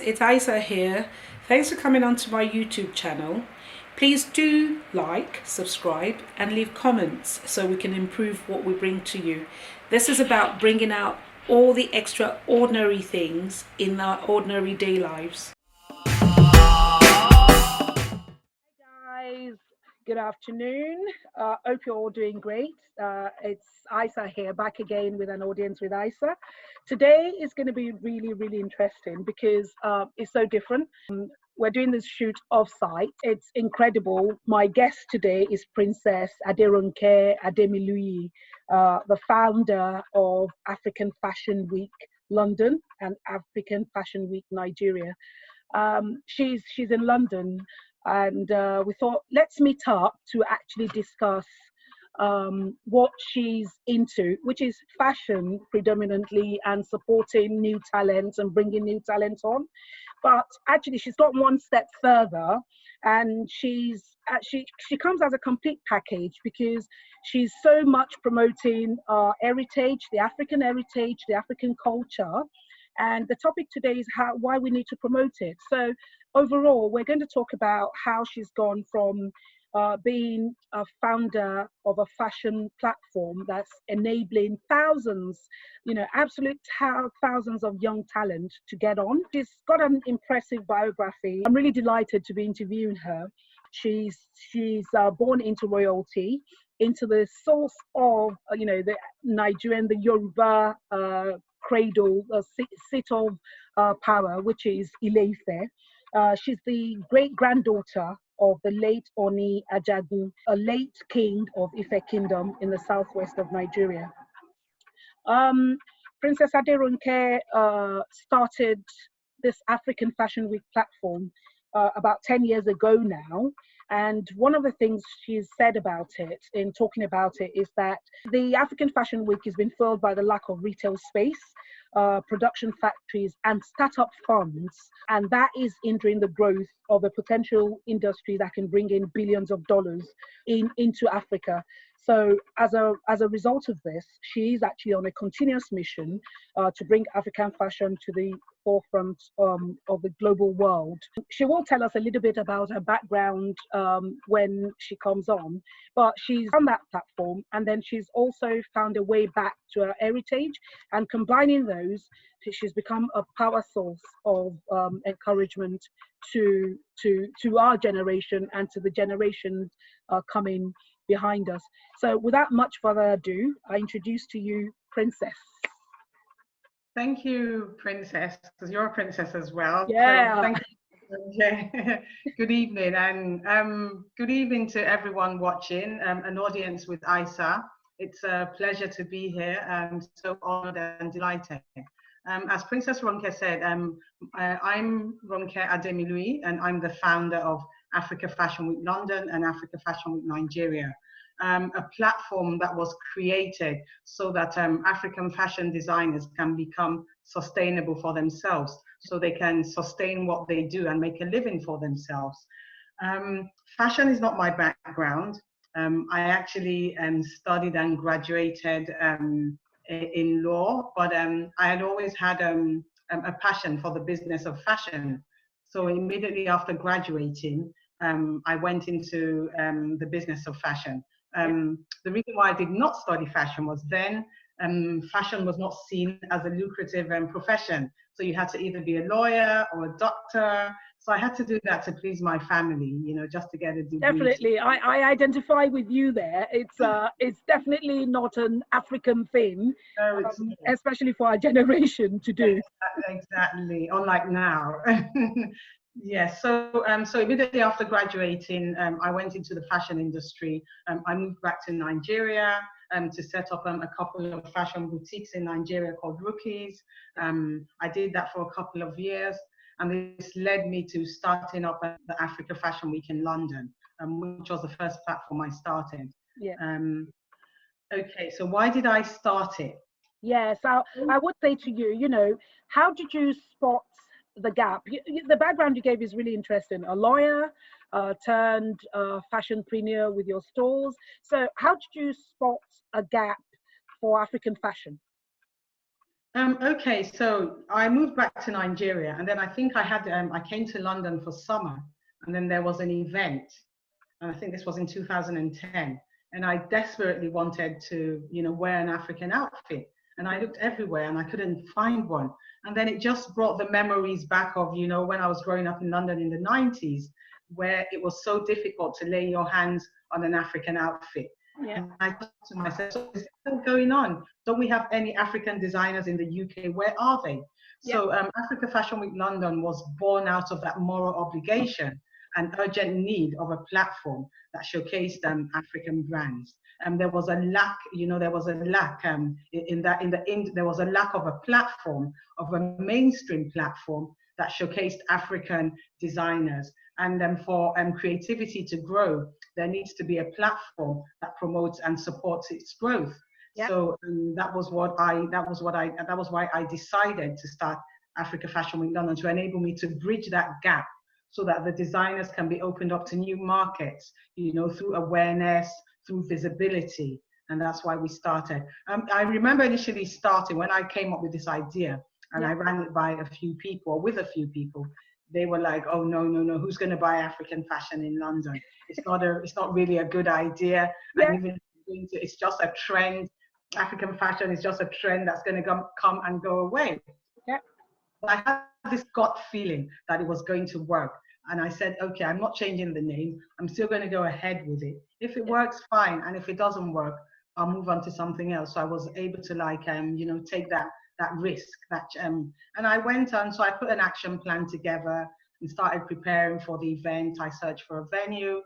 It's Isa here. Thanks for coming onto my YouTube channel. Please do like, subscribe, and leave comments so we can improve what we bring to you. This is about bringing out all the extraordinary things in our ordinary day lives. Guys, good afternoon. Hope you're all doing great. It's Isa here, back again with an audience with Isa. Today is going to be really, really interesting because it's so different. We're doing this shoot off-site. It's incredible. My guest today is Princess Aderonke Ademiluyi, the founder of African Fashion Week London and African Fashion Week Nigeria. She's in London, and we thought let's meet up to actually discuss what she's into, which is fashion predominantly, and supporting new talents and bringing new talents on. But actually, she's got one step further, and she comes as a complete package because she's so much promoting heritage, the African culture. And the topic today is why we need to promote it. So overall, we're going to talk about how she's gone from being a founder of a fashion platform that's enabling thousands, absolute thousands of young talent to get on. She's got an impressive biography. I'm really delighted to be interviewing her. She's born into royalty, into the source of, the Nigerian, the Yoruba cradle, seat of power, which is Ile-Ife. She's the great-granddaughter of the late Oni Ajagun, a late king of Ife Kingdom in the southwest of Nigeria. Princess Aderonke started this African Fashion Week platform about 10 years ago now. And one of the things she's said about it, in talking about it, is that the African Fashion Week has been filled by the lack of retail space, production factories, and startup funds. And that is hindering the growth of a potential industry that can bring in billions of dollars into Africa. So as a result of this, she is actually on a continuous mission to bring African fashion to the forefront of the global world. She will tell us a little bit about her background when she comes on, but she's on that platform, and then she's also found a way back to her heritage, and combining those, she's become a power source of encouragement to our generation and to the generations coming behind us. So without much further ado, I introduce to you Princess. Thank you, Princess, because you're a princess as well. Yeah. So thank you. Yeah. Good evening, and good evening to everyone watching, an audience with Isa. It's a pleasure to be here. I'm so honored and delighted. As Princess Ronke said, I'm Ronke Ademiluyi, and I'm the founder of Africa Fashion Week London and Africa Fashion Week Nigeria. A platform that was created so that African fashion designers can become sustainable for themselves, so they can sustain what they do and make a living for themselves. Fashion is not my background. I actually studied and graduated in law, but I had always had a passion for the business of fashion. So immediately after graduating, I went into the business of fashion. The reason why I did not study fashion was then fashion was not seen as a lucrative profession. So you had to either be a lawyer or a doctor. So I had to do that to please my family, just to get a degree. Definitely, I identify with you there. It's definitely not an African thing, No, especially for our generation to do. Exactly, unlike now. Yes, so immediately after graduating, I went into the fashion industry. I moved back to Nigeria to set up a couple of fashion boutiques in Nigeria called Rookies. I did that for a couple of years, and this led me to starting up the Africa Fashion Week in London, which was the first platform I started. Yeah. Okay, so why did I start it? Yes, I would say to you, how did you spot the gap? The background you gave is really interesting. A lawyer turned fashionpreneur with your stores. So how did you spot a gap for African fashion? Okay, so I moved back to Nigeria, and then I think I came to London for summer, and then there was an event, and I think this was in 2010, and I desperately wanted to, wear an African outfit, and I looked everywhere and I couldn't find one, and then it just brought the memories back of, when I was growing up in London in the 90s, where it was so difficult to lay your hands on an African outfit. Yeah. And I thought to myself, so is still going on? Don't we have any African designers in the UK? Where are they? Yeah. So Africa Fashion Week London was born out of that moral obligation and urgent need of a platform that showcased African brands. And there was a lack, there was a lack there was a lack of a platform, of a mainstream platform that showcased African designers. And for creativity to grow, there needs to be a platform that promotes and supports its growth. Yep. So that was why I decided to start Africa Fashion Week London, to enable me to bridge that gap, so that the designers can be opened up to new markets, through awareness, through visibility. And that's why we started. I remember initially starting, when I came up with this idea, and I ran it by a few people, with a few people, they were like, oh, no, who's going to buy African fashion in London? It's not really a good idea. Yeah. And even it's just a trend. African fashion is just a trend that's going to come and go away. Yeah. But I had this gut feeling that it was going to work. And I said, okay, I'm not changing the name. I'm still going to go ahead with it. If it works, fine. And if it doesn't work, I'll move on to something else. So I was able to take that risk, and I went on. So I put an action plan together and started preparing for the event. I searched for a venue,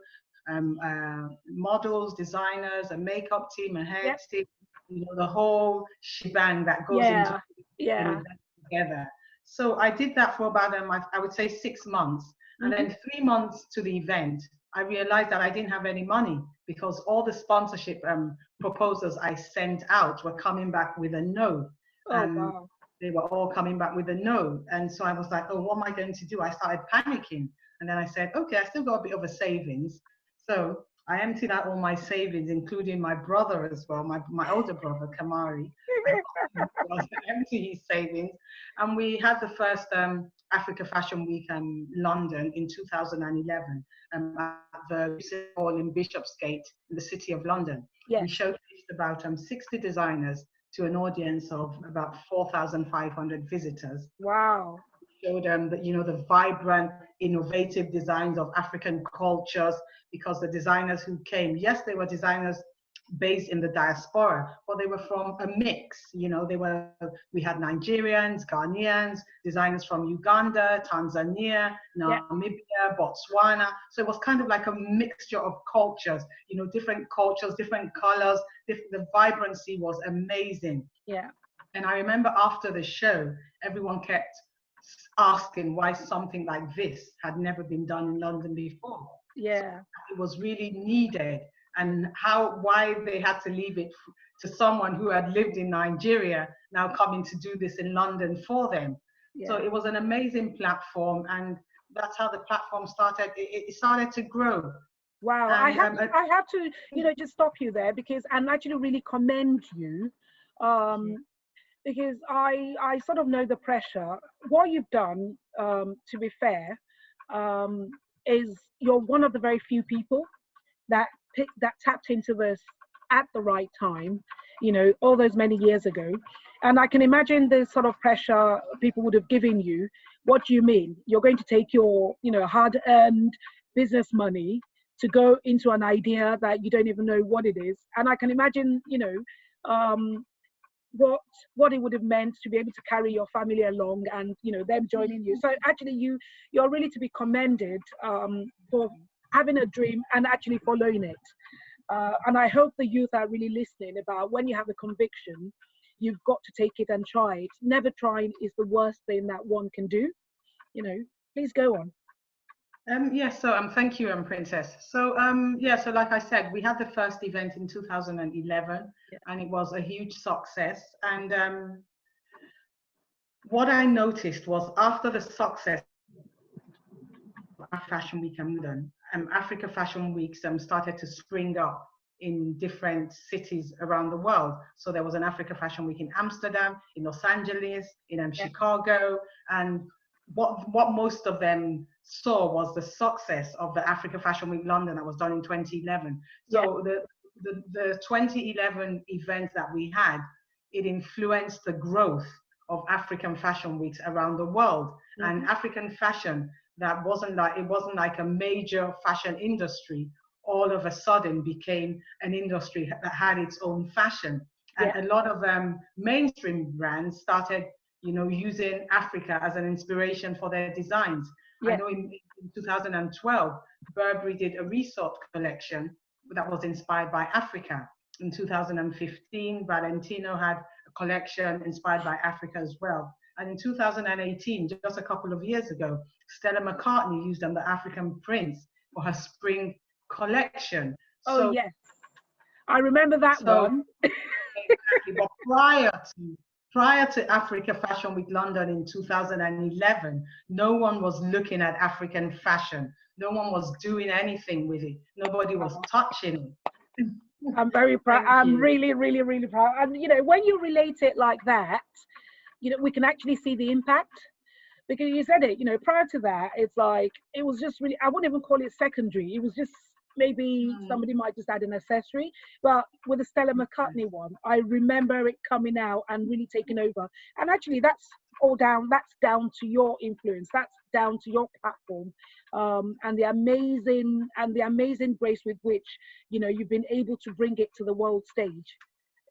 models, designers, a makeup team, a hair team, the whole shebang that goes into an event together. So I did that for about I would say 6 months. And then 3 months to the event, I realized that I didn't have any money, because all the sponsorship proposals I sent out were coming back with a no. Wow. They were all coming back with a no. And so I was like, oh, what am I going to do? I started panicking. And then I said, okay, I still got a bit of a savings. So I emptied out all my savings, including my brother as well, my older brother, Kamari. Empty his savings. And we had the first Africa Fashion Week in London in 2011 at the Hall in Bishopsgate in the City of London. Yes. We showcased about 60 designers to an audience of about 4,500 visitors. Wow. Showed them that, the vibrant, innovative designs of African cultures, because the designers who came, yes, they were designers based in the diaspora, but they were from a mix. We had Nigerians, Ghanaians, designers from Uganda, Tanzania, Namibia, Botswana. So it was kind of like a mixture of cultures, different cultures, different colors. The vibrancy was amazing. Yeah. And I remember after the show, everyone kept asking why something like this had never been done in London before. Yeah. So it was really needed. And why they had to leave it to someone who had lived in Nigeria, now coming to do this in London for them. Yeah. So it was an amazing platform, and that's how the platform started. It started to grow. Wow. And, I have to, just stop you there, because I'm actually really commend you, because I sort of know the pressure. What you've done, to be fair, is you're one of the very few people that tapped into this at the right time, all those many years ago. And I can imagine the sort of pressure people would have given you. What do you mean? You're going to take your, hard-earned business money to go into an idea that you don't even know what it is. And I can imagine, what it would have meant to be able to carry your family along, and, them joining you. So actually, you're really to be commended for having a dream and actually following it. And I hope the youth are really listening about, when you have a conviction, you've got to take it and try it. Never trying is the worst thing that one can do. Please go on. Yes, so thank you, Princess. So so like I said, we had the first event in 2011, and it was a huge success. And what I noticed was, after the success of Fashion Week in London, Africa Fashion Weeks started to spring up in different cities around the world. So there was an Africa Fashion Week in Amsterdam, in Los Angeles, in Chicago, and what most of them saw was the success of the Africa Fashion Week London that was done in 2011. So the 2011 events that we had, it influenced the growth of African fashion weeks around the world. And African fashion, it wasn't like a major fashion industry, all of a sudden became an industry that had its own fashion. And a lot of mainstream brands started, you know, using Africa as an inspiration for their designs. I know in 2012, Burberry did a resort collection that was inspired by Africa. In 2015, Valentino had a collection inspired by Africa as well. And in 2018, just a couple of years ago, Stella McCartney used the African prints for her spring collection. Oh, yes. I remember that one. Exactly. But prior to Africa Fashion Week London in 2011, no one was looking at African fashion. No one was doing anything with it. Nobody was touching it. I'm very proud. I'm really, really, really proud. And, you know, when you relate it like that, you know, we can actually see the impact. Because you said it, you know, prior to that, it's like, it was just really, I wouldn't even call it secondary. It was just, maybe somebody might just add an accessory. But with the Stella McCartney one, I remember it coming out and really taking over. And actually, that's down to your influence. That's down to your platform, and the amazing grace with which, you know, you've been able to bring it to the world stage.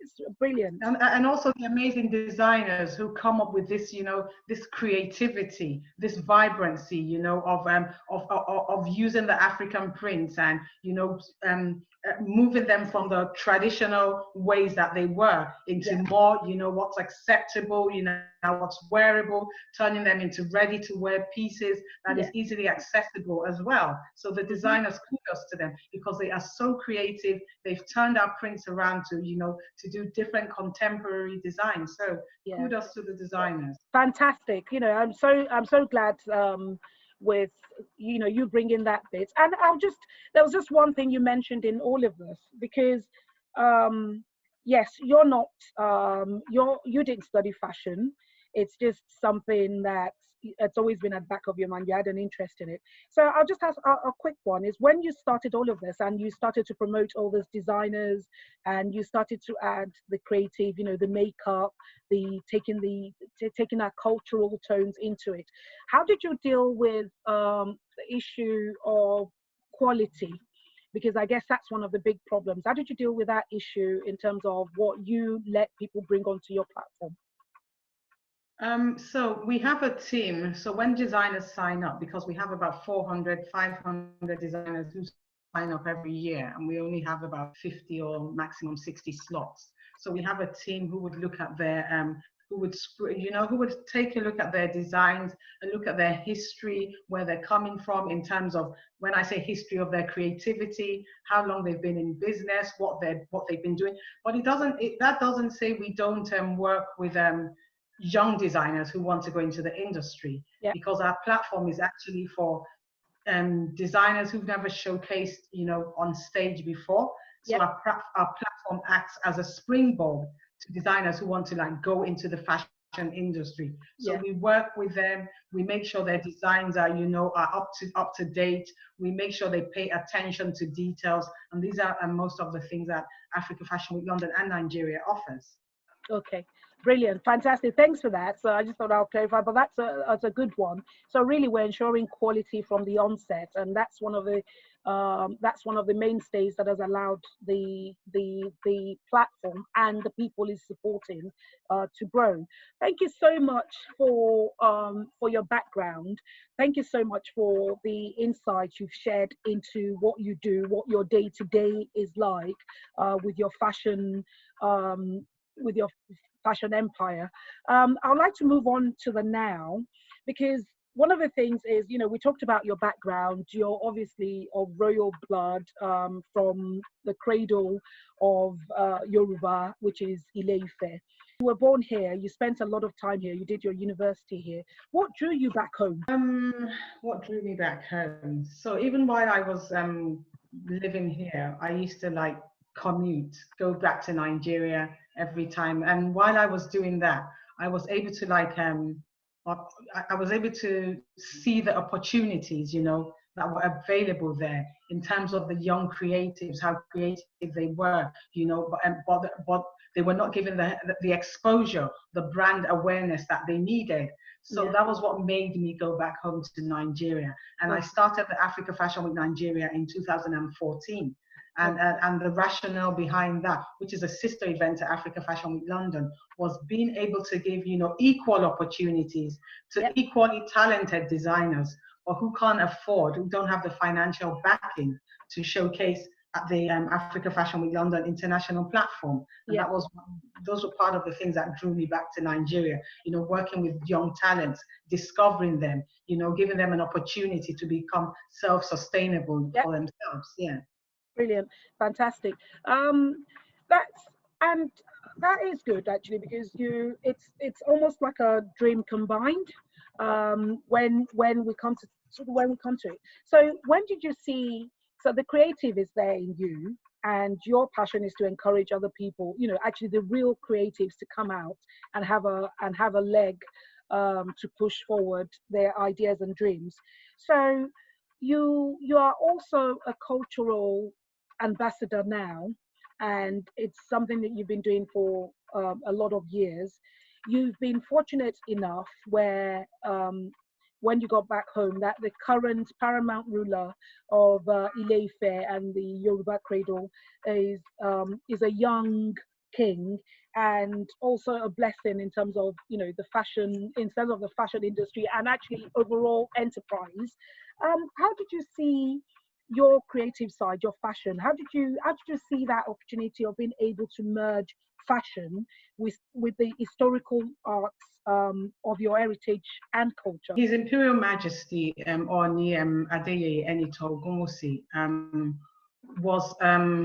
It's brilliant. And also the amazing designers who come up with this, you know, this creativity, this vibrancy, you know, of using the African prints and, you know, moving them from the traditional ways that they were into more, you know, what's acceptable, you know, what's wearable, turning them into ready to wear pieces that is easily accessible as well. So the designers, kudos to them, because they are so creative. They've turned our prints around to, you know, to do different contemporary designs. So kudos to the designers. Fantastic. You know, I'm so glad with, you know, you bringing that bit. And there was just one thing you mentioned in all of this, because yes, you're not you didn't study fashion. It's just something that it's always been at the back of your mind. You had an interest in it. So I'll just ask a quick one, is when you started all of this and you started to promote all these designers and you started to add the creative, you know, the makeup, taking our cultural tones into it, how did you deal with the issue of quality? Because I guess that's one of the big problems. How did you deal with that issue in terms of what you let people bring onto your platform? So we have a team. So when designers sign up, because we have about 400, 500 designers who sign up every year, and we only have about 50 or maximum 60 slots. So we have a team who would look at their, who would take a look at their designs and look at their history, where they're coming from in terms of, when I say history, of their creativity, how long they've been in business, what they've been doing. But that doesn't say we don't work with young designers who want to go into the industry, because our platform is actually for designers who've never showcased, you know, on stage before. So our platform acts as a springboard to designers who want to like go into the fashion industry. So we work with them. We make sure their designs are, you know, are up to date. We make sure they pay attention to details, and these are most of the things that Africa Fashion Week London and Nigeria offers. Okay, brilliant, fantastic. Thanks for that. So I just thought I'll clarify, but that's a good one. So really, we're ensuring quality from the onset, and that's one of the mainstays that has allowed the platform and the people is supporting to grow. Thank you so much for your background. Thank you so much for the insights you've shared into what you do, what your day-to-day is like with your fashion. With your fashion empire. I'd like to move on to the now, because one of the things is, you know, we talked about your background. You're obviously of royal blood, from the cradle of Yoruba, which is Ile-Ife. You were born here, you spent a lot of time here, you did your university here. What drew you back home? What drew me back home? So even while I was living here, I used to like commute, go back to Nigeria every time. And while I was doing that, I was able to I was able to see the opportunities, you know, that were available there in terms of the young creatives, how creative they were, you know, but they were not given the exposure, the brand awareness that they needed. So that was what made me go back home to Nigeria. And I started the Africa Fashion Week Nigeria in 2014. And the rationale behind that, which is a sister event to Africa Fashion Week London, was being able to give, you know, equal opportunities to equally talented designers, or who can't afford, who don't have the financial backing to showcase at the Africa Fashion Week London international platform. And those were part of the things that drew me back to Nigeria, you know, working with young talents, discovering them, you know, giving them an opportunity to become self-sustainable for themselves. Yeah. Brilliant, fantastic. That is good actually, because it's almost like a dream combined. When we come to it. So when did you see? So the creative is there in you, and your passion is to encourage other people. You know, actually the real creatives to come out and have a leg to push forward their ideas and dreams. So you are also a cultural ambassador now, and it's something that you've been doing for a lot of years. You've been fortunate enough where when you got back home, that the current paramount ruler of Ile-Ife and the Yoruba cradle is a young king, and also a blessing in terms of, you know, the fashion industry and actually overall enterprise. How did you see your creative side, your fashion? How did you see that opportunity of being able to merge fashion with the historical arts of your heritage and culture? His Imperial Majesty Oni Adeyeye Enito Ogunwusi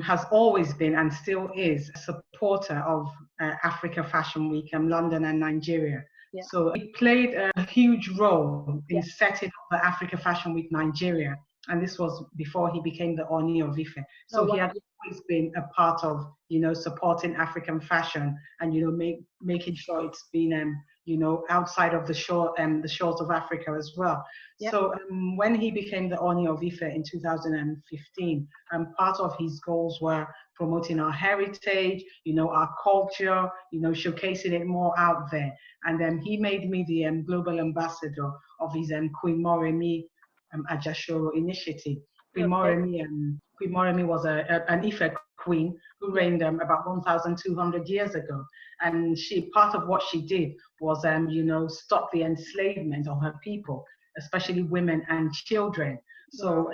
has always been and still is a supporter of Africa Fashion Week London and Nigeria. So he played a huge role in setting up the Africa Fashion Week Nigeria. And this was before he became the Oni of Ife. So he had always been a part of, you know, supporting African fashion and, you know, making sure it's been, you know, outside of the shores of Africa as well. So when he became the Oni of Ife in 2015, part of his goals were promoting our heritage, you know, our culture, you know, showcasing it more out there. And he made me the global ambassador of his Queen Moremi Ajashoro initiative. Queen Moremi was an Ife queen who reigned about 1,200 years ago, and part of what she did was, you know, stop the enslavement of her people, especially women and children. So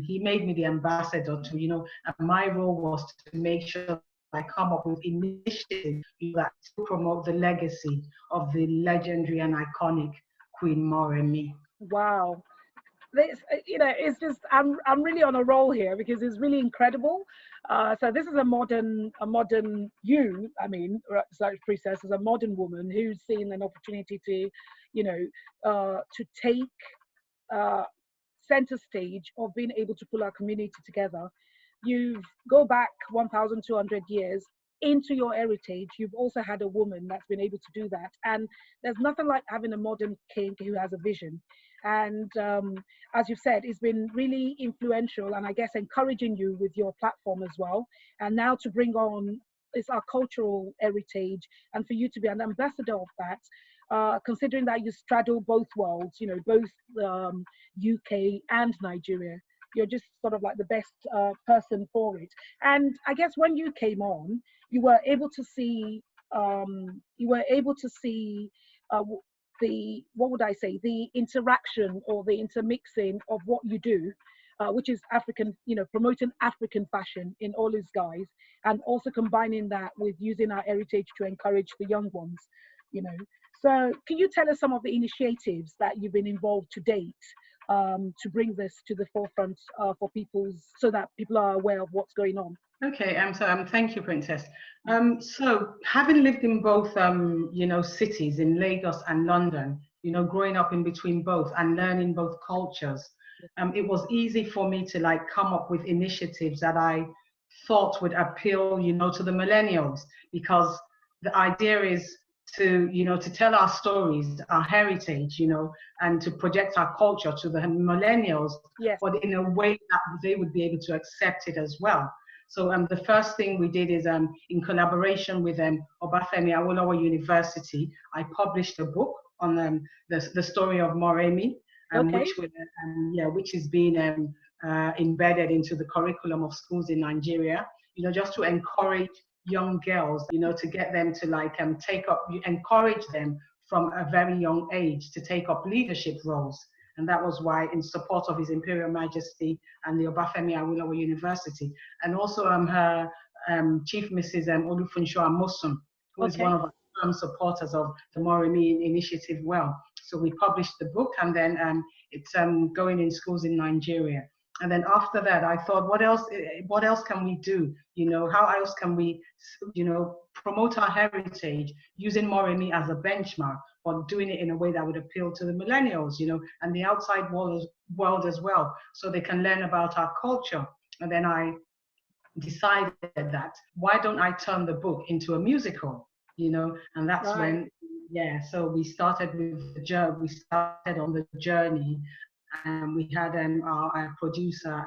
he made me the ambassador to, you know, and my role was to make sure I come up with initiatives that to promote the legacy of the legendary and iconic Queen Moremi. Wow. This, you know, it's just I'm really on a roll here because it's really incredible. So this is a modern you. I mean, sorry, Princess is a modern woman who's seen an opportunity to, you know, to take center stage of being able to pull our community together. You go back 1,200 years into your heritage. You've also had a woman that's been able to do that, and there's nothing like having a modern king who has a vision. And as you've said, it's been really influential, and I guess encouraging you with your platform as well. And now to bring on it's our cultural heritage, and for you to be an ambassador of that, considering that you straddle both worlds, you know, both UK and Nigeria, you're just sort of like the best person for it. And I guess when you came on, you were able to see the, what would I say, the interaction or the intermixing of what you do, which is African, you know, promoting African fashion in all its guise, and also combining that with using our heritage to encourage the young ones, you know. So can you tell us some of the initiatives that you've been involved to date to bring this to the forefront for so that people are aware of what's going on? Okay, thank you, Princess. So having lived in both, you know, cities in Lagos and London, you know, growing up in between both and learning both cultures, it was easy for me to like come up with initiatives that I thought would appeal, to the millennials, because the idea is to, to tell our stories, our heritage, and to project our culture to the millennials, Yes. but in a way that they would be able to accept it as well. So the first thing we did is in collaboration with Obafemi Awolowo University, I published a book on the story of Moremi, Okay. which is being embedded into the curriculum of schools in Nigeria, just to encourage young girls, to get them to encourage them from a very young age to take up leadership roles. And that was why, in support of His Imperial Majesty and the Obafemi Awolowo University, and also her Chief Mrs. Olufunso Amosun, who is one of our firm supporters of the Moremi initiative. Well, so we published the book, and then it's going in schools in Nigeria. And then after that, I thought, what else can we do? How else can we, promote our heritage using Moremi as a benchmark, but doing it in a way that would appeal to the millennials, and the outside world as well, so they can learn about our culture. And then I decided that, why don't I turn the book into a musical, and that's when, so we started with the journey. We started on the journey. We had our producer,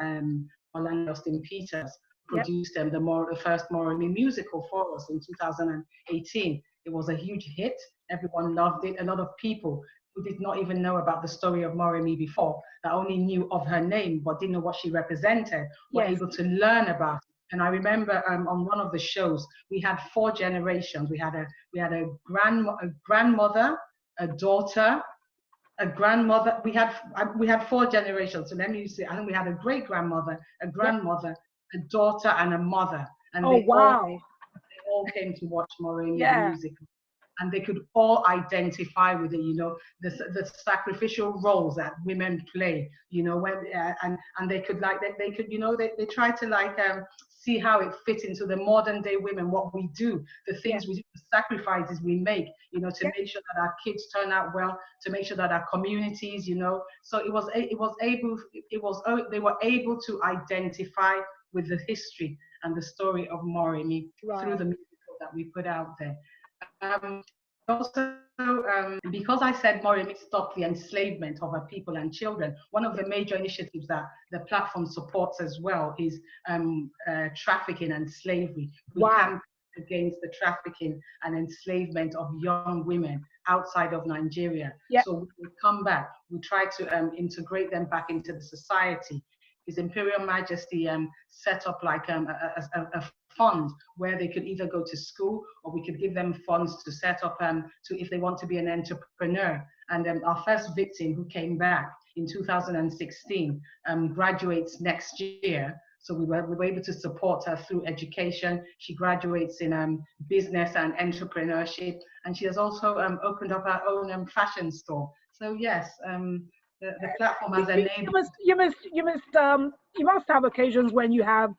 Orlando Austin Peters, produced the first Moremi musical for us in 2018. It was a huge hit. Everyone loved it. A lot of people who did not even know about the story of Moremi before, that only knew of her name but didn't know what she represented, were able to learn about it. And I remember on one of the shows, we had 4 generations. We had a grandmother, a daughter, a grandmother. We had 4 generations. So let me see. I think we had a great grandmother, a grandmother, a daughter, and a mother. And they all came to watch Moremi musical. And they could all identify with it, the sacrificial roles that women play, and they could they try to see how it fits into the modern day women, what we do, the things we do, the sacrifices we make, to make sure that our kids turn out well, to make sure that our communities, so they were able to identify with the history and the story of Moremi through the musical that we put out there. Also, because I said Moremi stopped the enslavement of our people and children, one of the major initiatives that the platform supports as well is trafficking and slavery. We camp against the trafficking and enslavement of young women outside of Nigeria. So when we come back, we try to integrate them back into the society. His Imperial Majesty set up a fund where they could either go to school, or we could give them funds to set up if they want to be an entrepreneur. And our first victim, who came back in 2016, graduates next year. So we were able to support her through education. She graduates in business and entrepreneurship, and she has also opened up her own fashion store. So yes, the platform has enabled. You must have occasions when you have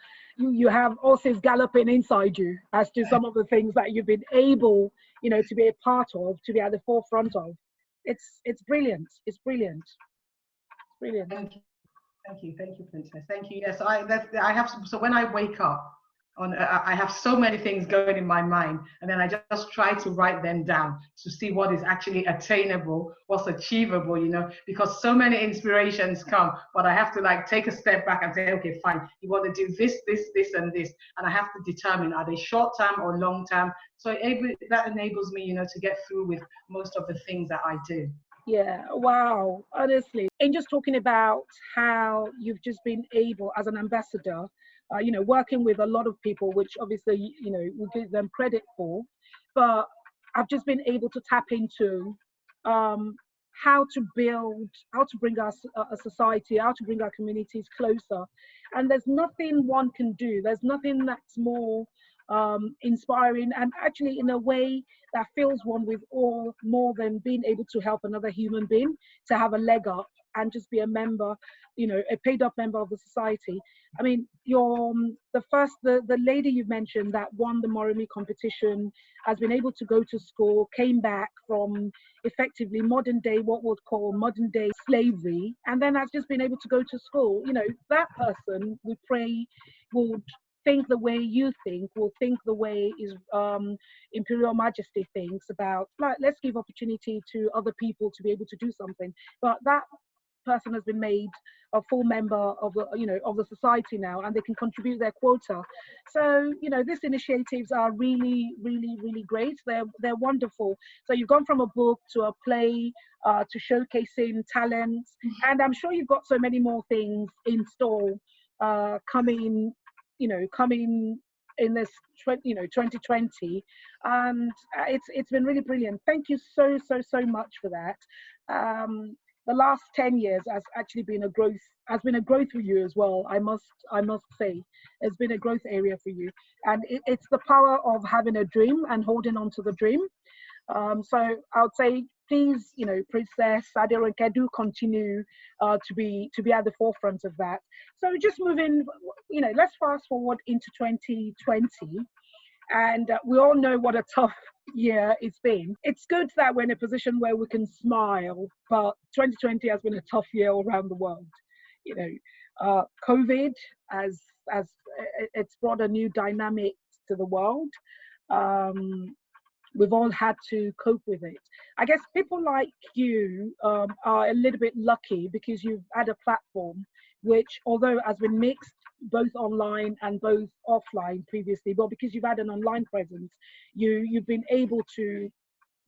horses galloping inside you as to some of the things that you've been able, to be a part of, to be at the forefront of. It's brilliant. It's brilliant. It's brilliant. Thank you, Princess. Thank you. Yes, I have. So when I wake up, I have so many things going in my mind, and then I just try to write them down to see what is actually attainable, what's achievable, because so many inspirations come, but I have to take a step back and say, okay, fine, you want to do this, and this, and I have to determine, are they short term or long term? So that enables me, to get through with most of the things that I do. Yeah, wow, honestly. And just talking about how you've just been able, as an ambassador, working with a lot of people, which obviously, we give them credit for, but I've just been able to tap into how to bring us a society, how to bring our communities closer. And there's nothing one can do. There's nothing that's more inspiring, and actually in a way that fills one with awe, more than being able to help another human being to have a leg up and just be a member, a paid up member of the society. I mean, the lady you mentioned that won the Moremi competition has been able to go to school, came back from effectively modern day, what we'd call modern day slavery, and then has just been able to go to school. That person, we pray, would think the way you think, will think the way is Imperial Majesty thinks about, like, let's give opportunity to other people to be able to do something. But that person has been made a full member of the, of the society now, and they can contribute their quota. So these initiatives are really, really, really great. They're wonderful. So you've gone from a book to a play, to showcasing talents, and I'm sure you've got so many more things in store coming in this 2020, and it's been really brilliant. Thank you so much for that. The last 10 years has actually been a growth for you as well. I must say, it's been a growth area for you, and it's the power of having a dream and holding on to the dream. So I would say, please, Princess Aderonke, do continue to be at the forefront of that. So just moving, let's fast forward into 2020, and we all know what a tough year it's been. It's good that we're in a position where we can smile, but 2020 has been a tough year all around the world. COVID as it's brought a new dynamic to the world. We've all had to cope with it. I guess people like you are a little bit lucky because you've had a platform which, although has been mixed both online and both offline previously, but because you've had an online presence, you've been able to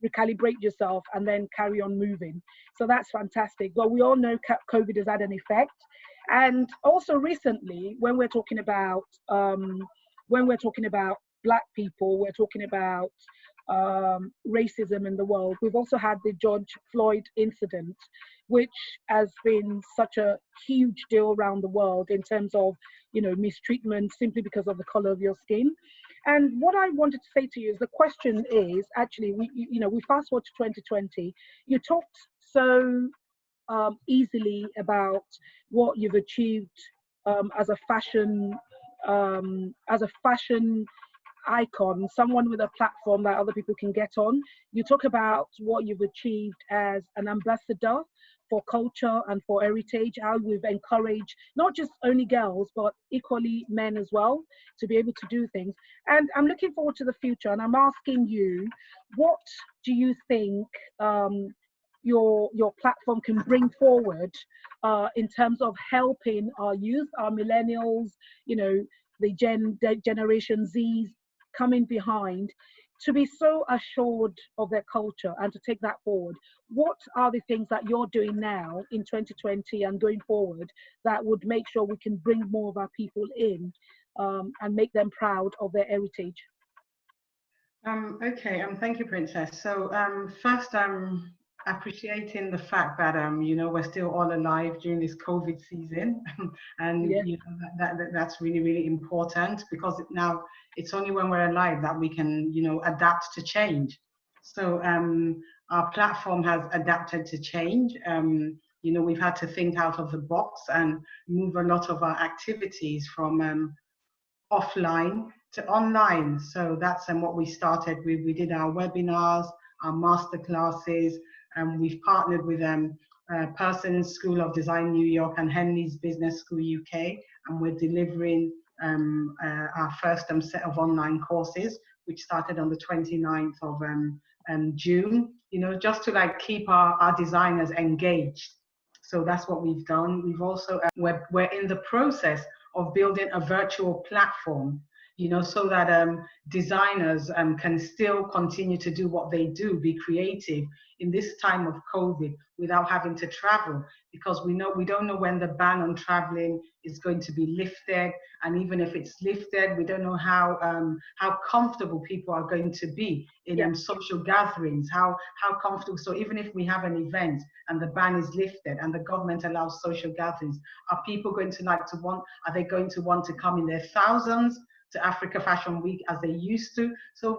recalibrate yourself and then carry on moving. So that's fantastic. But we all know COVID has had an effect. And also recently, when we're talking about Black people, we're talking about racism in the world. We've also had the George Floyd incident, which has been such a huge deal around the world in terms of mistreatment simply because of the color of your skin. And what I wanted to say to you is, the question is actually, we fast forward to 2020. You talked so easily about what you've achieved as a fashion icon, someone with a platform that other people can get on. You talk about what you've achieved as an ambassador for culture and for heritage, how we've encouraged not just only girls, but equally men as well, to be able to do things. And I'm looking forward to the future, and I'm asking you, what do you think your platform can bring forward in terms of helping our youth, our millennials, the Generation Zs coming behind, to be so assured of their culture and to take that forward? What are the things that you're doing now in 2020 and going forward that would make sure we can bring more of our people in and make them proud of their heritage? Okay, thank you, Princess. So first, appreciating the fact that we're still all alive during this COVID season, and Yeah. That's really, really important, because now it's only when we're alive that we can adapt to change. So our platform has adapted to change. We've had to think out of the box and move a lot of our activities from offline to online. So that's what we started with. We did our webinars, our master classes, and we've partnered with Parsons School of Design New York and Henley's Business School UK, and we're delivering our first set of online courses, which started on the 29th of June, just to keep our designers engaged. So that's what we've done. We've also, we're in the process of building a virtual platform, so that designers can still continue to do what they do, be creative in this time of COVID without having to travel, because we don't know when the ban on traveling is going to be lifted. And even if it's lifted, we don't know how comfortable people are going to be in social gatherings, how comfortable. So even if we have an event and the ban is lifted and the government allows social gatherings, are people going to are they going to want to come in their thousands to Africa Fashion Week as they used to? So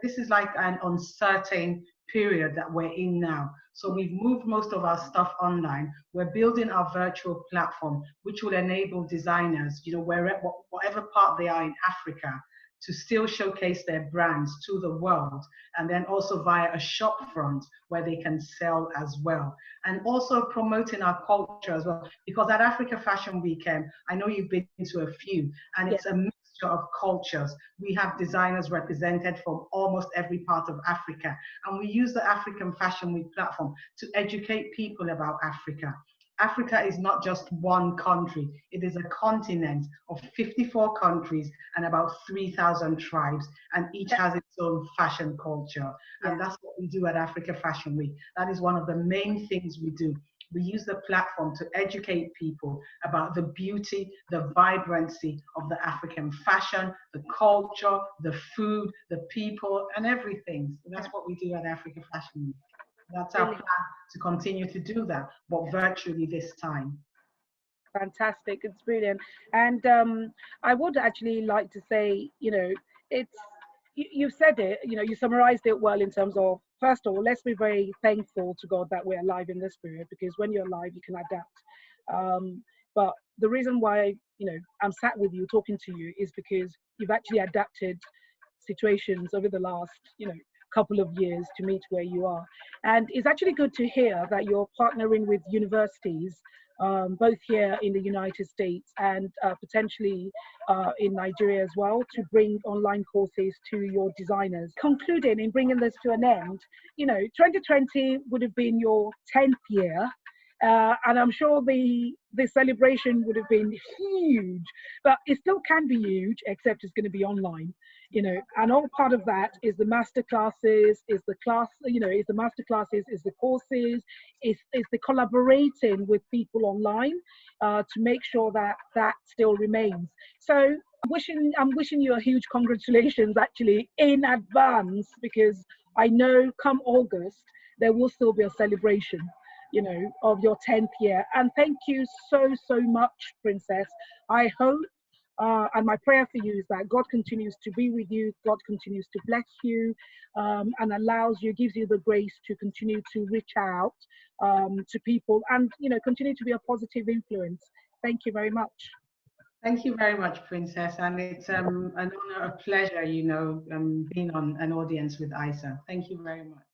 this is like an uncertain period that we're in now. So we've moved most of our stuff online. We're building our virtual platform, which will enable designers, whatever part they are in Africa, to still showcase their brands to the world, and then also via a shop front where they can sell as well. And also promoting our culture as well, because at Africa Fashion Weekend, I know you've been to a few, and it's a mixture of cultures. We have designers represented from almost every part of Africa, and we use the African Fashion Week platform to educate people about Africa. Africa is not just one country, it is a continent of 54 countries and about 3,000 tribes, and each has its own fashion culture. And that's what we do at Africa Fashion Week. That is one of the main things we do. We use the platform to educate people about the beauty, the vibrancy of the African fashion, the culture, the food, the people, and everything. So that's what we do at Africa Fashion Week. That's our plan to continue to do that, but virtually this time. Fantastic, it's brilliant. And I would actually like to say, it's you've said it, you summarized it well in terms of, first of all, let's be very thankful to God that we're alive in this period, because when you're alive, you can adapt. But the reason why, I'm sat with you talking to you is because you've actually adapted situations over the last, couple of years to meet where you are. And it's actually good to hear that you're partnering with universities, both here in the United States and potentially in Nigeria as well, to bring online courses to your designers. Concluding in bringing this to an end, 2020 would have been your 10th year. And I'm sure the celebration would have been huge, but it still can be huge, except it's going to be online, and all part of that is the master classes, is the class, is the master classes, is the courses, is the collaborating with people online to make sure that that still remains. So I'm wishing you a huge congratulations actually in advance, because I know come August there will still be a celebration of your 10th year. And thank you so much, Princess. I hope and my prayer for you is that God continues to be with you, God continues to bless you, and gives you the grace to continue to reach out to people and continue to be a positive influence. Thank you very much. Thank you very much, Princess, and it's an honor, a pleasure, being on An Audience with ISA. Thank you very much.